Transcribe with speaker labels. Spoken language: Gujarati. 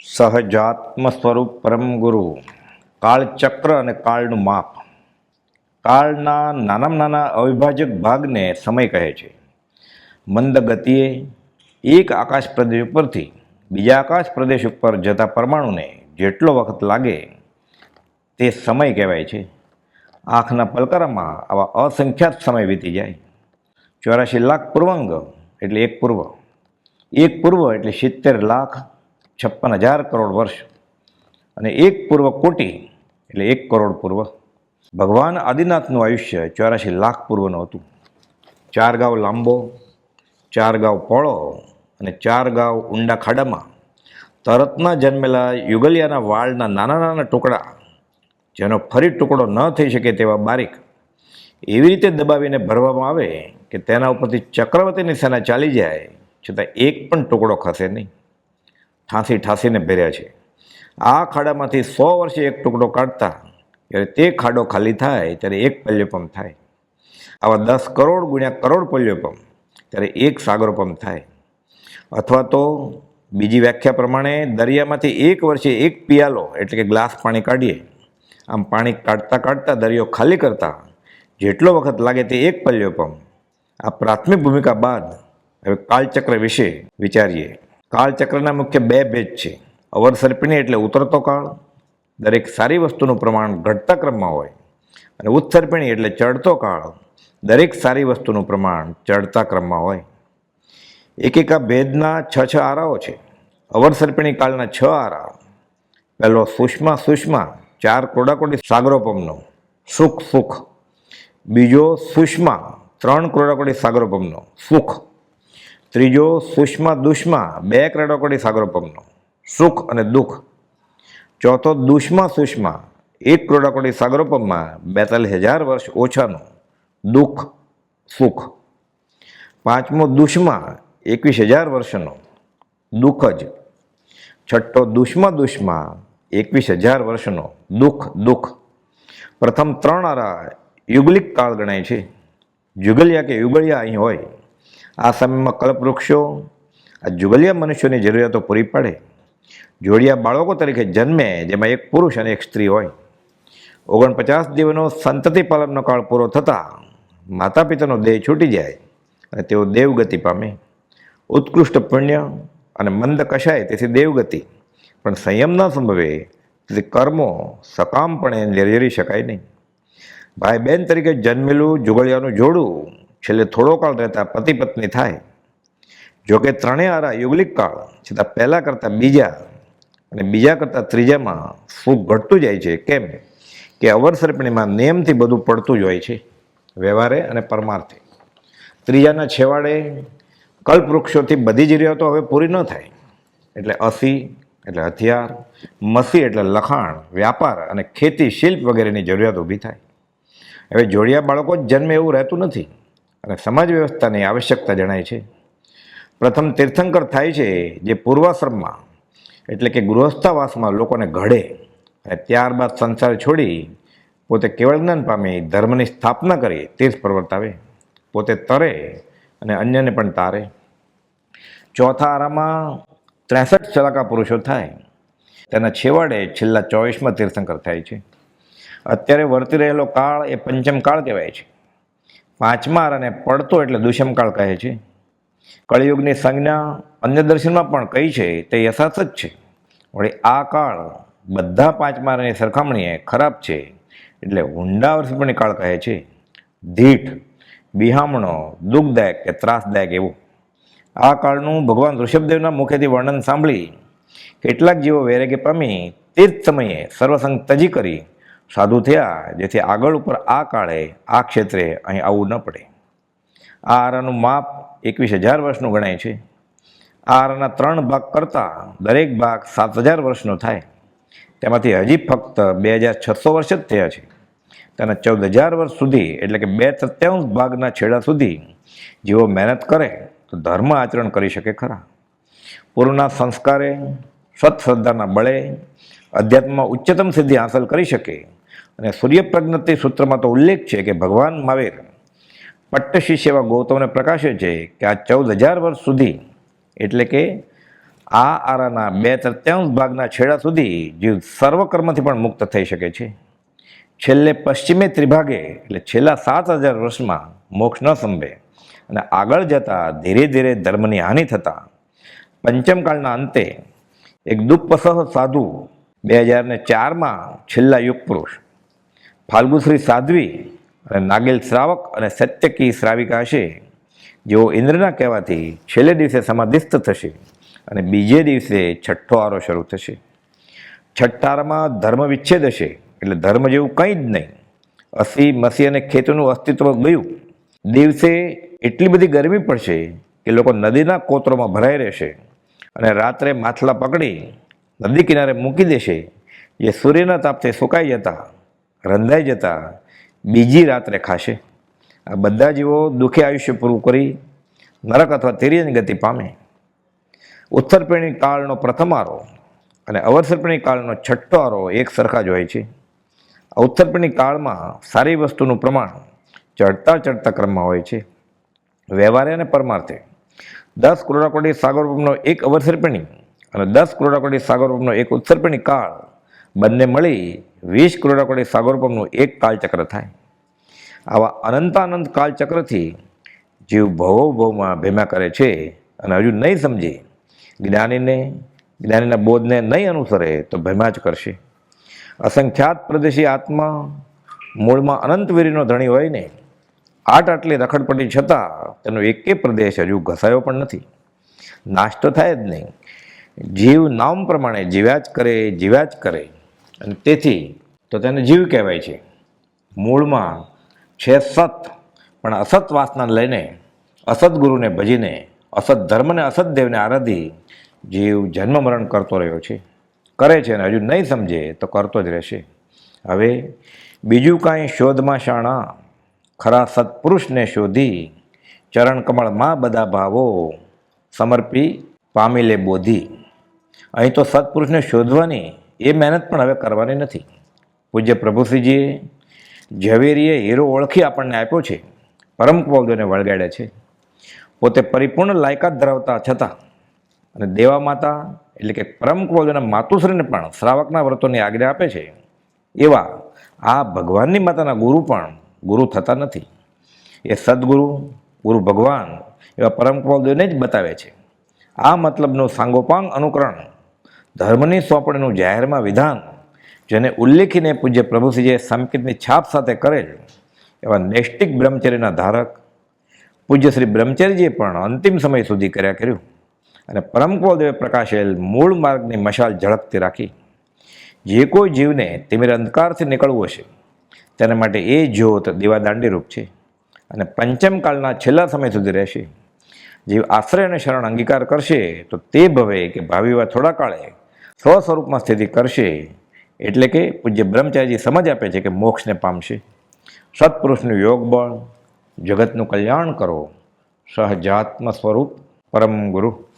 Speaker 1: સહજાત્મ સ્વરૂપ પરમ ગુરુ કાળચક્ર અને કાળનું માપ. કાળના નાનામાં નાના અવિભાજક ભાગને સમય કહે છે. મંદ ગતિએ એક આકાશ પ્રદેશ ઉપરથી બીજા આકાશ પ્રદેશ ઉપર જતા પરમાણુને જેટલો વખત લાગે તે સમય કહેવાય છે. આંખના પલકારામાં આવા અસંખ્યાત સમય વીતી જાય. 84 લાખ પૂર્વાંગ એટલે એક પૂર્વ, એક પૂર્વ એટલે 70,56,000 કરોડ વર્ષ, અને એક પૂર્વ કોટી એટલે 1 કરોડ પૂર્વ. ભગવાન આદિનાથનું આયુષ્ય 84 લાખ પૂર્વનું હતું. 4 ગાંવ લાંબો, 4 ગાંવ પહોળો અને 4 ગાંવ ઊંડા ખાડામાં તરતના જન્મેલા યુગલિયાના વાળના નાના નાના ટુકડા, જેનો ફરી ટુકડો ન થઈ શકે તેવા બારીક, એવી રીતે દબાવીને ભરવામાં આવે કે તેના ઉપરથી ચક્રવર્તીની સેના ચાલી જાય છતાં એક પણ ટુકડો ખસે નહીં. ઠાંસી ઠાંસીને ભર્યા છે. આ ખાડામાંથી 100 વર્ષે એક ટુકડો કાઢતા ત્યારે તે ખાડો ખાલી થાય ત્યારે એક પલ્યોપમ થાય. આવા 10 કરોડ ગુણ્યા કરોડ પલ્યોપમ ત્યારે એક સાગરોપમ થાય. અથવા તો બીજી વ્યાખ્યા પ્રમાણે દરિયામાંથી એક વર્ષે એક પિયાલો એટલે કે ગ્લાસ પાણી કાઢીએ. આમ પાણી કાઢતા કાઢતા દરિયો ખાલી કરતા જેટલો વખત લાગે તે એક પલ્યોપમ. આ પ્રાથમિક ભૂમિકા બાદ હવે કાળચક્ર વિશે વિચારીએ. કાળચક્રના મુખ્ય 2 ભેદ છે. અવરસર્પિણી એટલે ઉતરતો કાળ, દરેક સારી વસ્તુનું પ્રમાણ ઘટતા ક્રમમાં હોય, અને ઉત્સર્પિણી એટલે ચડતો કાળ, દરેક સારી વસ્તુનું પ્રમાણ ચડતા ક્રમમાં હોય. એકેકા ભેદના 6 આરાઓ છે. અવરસર્પિણી કાળના 6 આરા. પહેલો સુષ્મા સુષ્મા 4 કોડાકોડી સાગરોપમનો સુખ સુખ. બીજો સુષ્મા 3 ક્રોડાકોડી સાગરોપમનો સુખ. ત્રીજો સુષ્મા દુષ્મા 2 ક્રોડાકોડી સાગરોપમનો સુખ અને દુઃખ. ચોથો દુષ્મા સુષ્મા 1 ક્રોડાકોડી સાગરોપમમાં 42,000 વર્ષ ઓછાનો દુઃખ સુખ. પાંચમો દુષ્મા 21,000 વર્ષનો દુઃખ જ. છઠ્ઠો દુષ્મા દુષ્મા 21,000 વર્ષનો દુઃખ દુઃખ. પ્રથમ 3 આરા યુગલિક કાળ ગણાય છે. જુગલિયા કે યુગલિયા અહીં હોય. આ સમયમાં કલ્પવૃક્ષો આ જુગલિયા મનુષ્યોની જરૂરિયાતો પૂરી પાડે. જોડિયા બાળકો તરીકે જન્મે, જેમાં એક પુરુષ અને એક સ્ત્રી હોય. 49 દિવસનો સંતતિ પાલનનો કાળ પૂરો થતાં માતા પિતાનો દેહ છૂટી જાય અને તેઓ દેવગતિ પામે. ઉત્કૃષ્ટ પુણ્ય અને મંદ કશાય તેથી દેવગતિ, પણ સંયમ ન સંભવે તેથી કર્મો સકામપણે નિર્જરી શકાય નહીં. ભાઈ બહેન તરીકે જન્મેલું જુગલિયાનું જોડું છેલ્લે થોડો કાળ રહેતા પતિ પત્ની થાય. જોકે 3 આરા યુગલિક કાળ, છતાં પહેલાં કરતાં બીજા અને બીજા કરતાં ત્રીજામાં સુખ ઘટતું જાય છે. કેમ કે અવરસર્પિણીમાં નિયમથી બધું પડતું જ હોય છે, વ્યવહારે અને પરમાર્થે. ત્રીજાના છેવાડે કલ્પવૃક્ષોથી બધી જરૂરિયાતો હવે પૂરી ન થાય, એટલે અસી એટલે હથિયાર, મસી એટલે લખાણ, વ્યાપાર અને ખેતી શિલ્પ વગેરેની જરૂરિયાત ઊભી થાય. હવે જોડિયા બાળકો જ જન્મે એવું રહેતું નથી, અને સમાજ વ્યવસ્થાની આવશ્યકતા જણાય છે. પ્રથમ તીર્થંકર થાય છે જે પૂર્વાશ્રમમાં એટલે કે ગૃહસ્થાવાસમાં લોકોને ઘડે, અને ત્યારબાદ સંસાર છોડી પોતે કેવળ જ્ઞાન પામી ધર્મની સ્થાપના કરી તીર્થ પ્રવર્તાવે, પોતે તરે અને અન્યને પણ તારે. ચોથા આરામાં 63 ચલાકા પુરુષો થાય. તેના છેવાડે છેલ્લા 24માં તીર્થંકર થાય છે. અત્યારે વર્તી રહેલો કાળ એ પંચમ કાળ કહેવાય છે. 5મા આરાને પડતો એટલે દુષ્મ કાળ કહે છે. કળિયુગની સંજ્ઞા અન્ય દર્શનમાં પણ કઈ છે તે યથાર્થ જ છે. વળી આ કાળ બધા 5મા આરાની સરખામણીએ ખરાબ છે, એટલે ઊંડાવર્ષપણી કાળ કહે છે. ધીઠ, બિહામણો, દુઃખદાયક કે ત્રાસદાયક એવું. આ કાળનું ભગવાન ઋષભદેવના મુખેથી વર્ણન સાંભળી કેટલાક જીવો વૈરાગ્ય પામી તે જ સમયે સર્વસંગ તજી કરી સાધુ થયા, જેથી આગળ ઉપર આ કાળે આ ક્ષેત્રે અહીં આવવું ન પડે. આ આરાનું માપ 21,000 વર્ષનું ગણાય છે. આ આરાના 3 ભાગ કરતાં દરેક ભાગ 7,000 વર્ષનો થાય. તેમાંથી હજી ફક્ત 2,600 વર્ષ જ થયા છે. તેના 14,000 વર્ષ સુધી એટલે કે 2/3 ભાગના છેડા સુધી જેઓ મહેનત કરે તો ધર્મ આચરણ કરી શકે ખરા. પૂર્વના સંસ્કારે, સત્શ્રદ્ધાના બળે અધ્યાત્મમાં ઉચ્ચતમ સિદ્ધિ હાંસલ કરી શકે. અને સૂર્યપ્રજ્ઞપ્તિ સૂત્રમાં તો ઉલ્લેખ છે કે ભગવાન મહાવીર પટ્ટશિષ્ય એવા ગૌતમને પ્રકાશે છે કે આ 14,000 વર્ષ સુધી એટલે કે આ આરાના 2/3 ભાગના છેડા સુધી જીવ સર્વકર્મથી પણ મુક્ત થઈ શકે છે. છેલ્લે પશ્ચિમે ત્રિભાગે એટલે છેલ્લા 7,000 વર્ષમાં મોક્ષ ન સંભે અને આગળ જતાં ધીરે ધીરે ધર્મની હાનિ થતાં પંચમકાળના અંતે એક દુઃપસહ સાધુ 2004માં છેલ્લા યુગ પુરુષ ફાલ્ગુશ્રી સાધ્વી અને નાગેલ શ્રાવક અને સત્યકી શ્રાવિકા હશે, જેઓ ઇન્દ્રના કહેવાથી છેલ્લે દિવસે સમાધિસ્થ થશે અને બીજે દિવસે છઠ્ઠો આરો શરૂ થશે. છઠ્ઠા આરામાં ધર્મ વિચ્છેદ હશે, એટલે ધર્મ જેવું કંઈ જ નહીં. અસી મસી અને ખેતીનું અસ્તિત્વ ગયું. દિવસે એટલી બધી ગરમી પડશે કે લોકો નદીના કોતરોમાં ભરાઈ રહેશે અને રાત્રે માછલા પકડી નદી કિનારે મૂકી દેશે, જે સૂર્યના તાપથી સુકાઈ જતા રંધાઈ જતા બીજી રાત્રે ખાશે. આ બધા જીવો દુઃખી આયુષ્ય પૂરું કરી નરક અથવા તિર્યની ગતિ પામે. ઉત્તરપેણી કાળનો પ્રથમ આરો અને અવસરપેણી કાળનો છઠ્ઠો આરો એક સરખા જ હોય છે. આ ઉત્તરપેણી કાળમાં સારી વસ્તુનું પ્રમાણ ચડતા ક્રમમાં હોય છે. વ્યવહારે અને પરમાર્થે 10 કરોડાકોટી સાગરોપમનો એક અવસરપેણી અને 10 કરોડાકોટી સાગરોપમનો એક ઉત્તરપેણી કાળ બંને મળી 20 કરોડાકોટી સાગરોપમનું એક કાળચક્ર થાય. આવા અનંત કાળચક્રથી જીવ ભવોભવમાં ભેમા કરે છે અને હજુ નહીં સમજે, જ્ઞાનીના બોધને નહીં અનુસરે તો ભેમા જ કરશે. અસંખ્યાત પ્રદેશી આત્મા મૂળમાં અનંતવીરીનો ધણી હોય ને, આટલી રખડપટ્ટી છતાં તેનો એકે પ્રદેશ હજુ ઘસાયો પણ નથી. નાશ તો થાય જ નહીં. જીવ નામ પ્રમાણે જીવ્યા જ કરે અને તેથી તો તેને જીવ કહેવાય છે. મૂળમાં છે સત, પણ અસત વાસના લઈને અસત ગુરુને ભજીને અસત ધર્મને અસત દેવને આરાધી જીવ જન્મ મરણ કરતો રહ્યો છે, કરે છે અને હજુ નહીં સમજે તો કરતો જ રહેશે. હવે બીજું કાંઈ શોધમાં શાણા, ખરા સત્પુરુષને શોધી ચરણ કમળમાં બધા ભાવો સમર્પી પામી લે બોધી. અહીં તો સત્પુરુષને શોધવાની એ મહેનત પણ હવે કરવાની નથી. પૂજ્ય પ્રભુશ્રીજીએ ઝવેરીએ હીરો ઓળખી આપણને આપ્યો છે, પરમ કૌદોને વળગાડ્યા છે. પોતે પરિપૂર્ણ લાયકાત ધરાવતા છતાં અને દેવા માતા એટલે કે પરમ કૌદોના માતુશ્રીને પણ શ્રાવકના વ્રતોની આજ્ઞા આપે છે. એવા આ ભગવાનની માતાના ગુરુ પણ ગુરુ થતા નથી. એ સદગુરુ ગુરુ ભગવાન એવા પરમ કૌદોને જ બતાવે છે. આ મતલબનું સાંગોપાંગ અનુકરણ ધર્મની સોંપણીનું જાહેરમાં વિધાન જેને ઉલ્લેખીને પૂજ્ય પ્રભુશ્રીજીએ સંકેતની છાપ સાથે કરેલ એવા નૈષ્ટિક બ્રહ્મચર્યના ધારક પૂજ્ય શ્રી બ્રહ્મચર્યજીએ પણ અંતિમ સમય સુધી કર્યું અને પરમ કૌદેવે પ્રકાશેલ મૂળ માર્ગની મશાલ ઝળકતી રાખી. જે કોઈ જીવને તિમિર અંધકારથી નીકળવું હશે તેના માટે એ જ્યોત દીવાદાંડી રૂપ છે અને પંચમકાળના છેલ્લા સમય સુધી રહેશે. જીવ આશ્રય અને શરણ અંગીકાર કરશે તો તે ભવે કે ભાવિવા થોડા કાળે સ્વસ્વરૂપમાં સ્થિતિ કરશે. એટલે કે પૂજ્ય બ્રહ્મચારીજી સમજ આપે છે કે મોક્ષને પામશે. સત્પુરુષનું યોગ બળ જગતનું કલ્યાણ કરો. સહજાત્મ સ્વરૂપ પરમ ગુરુ.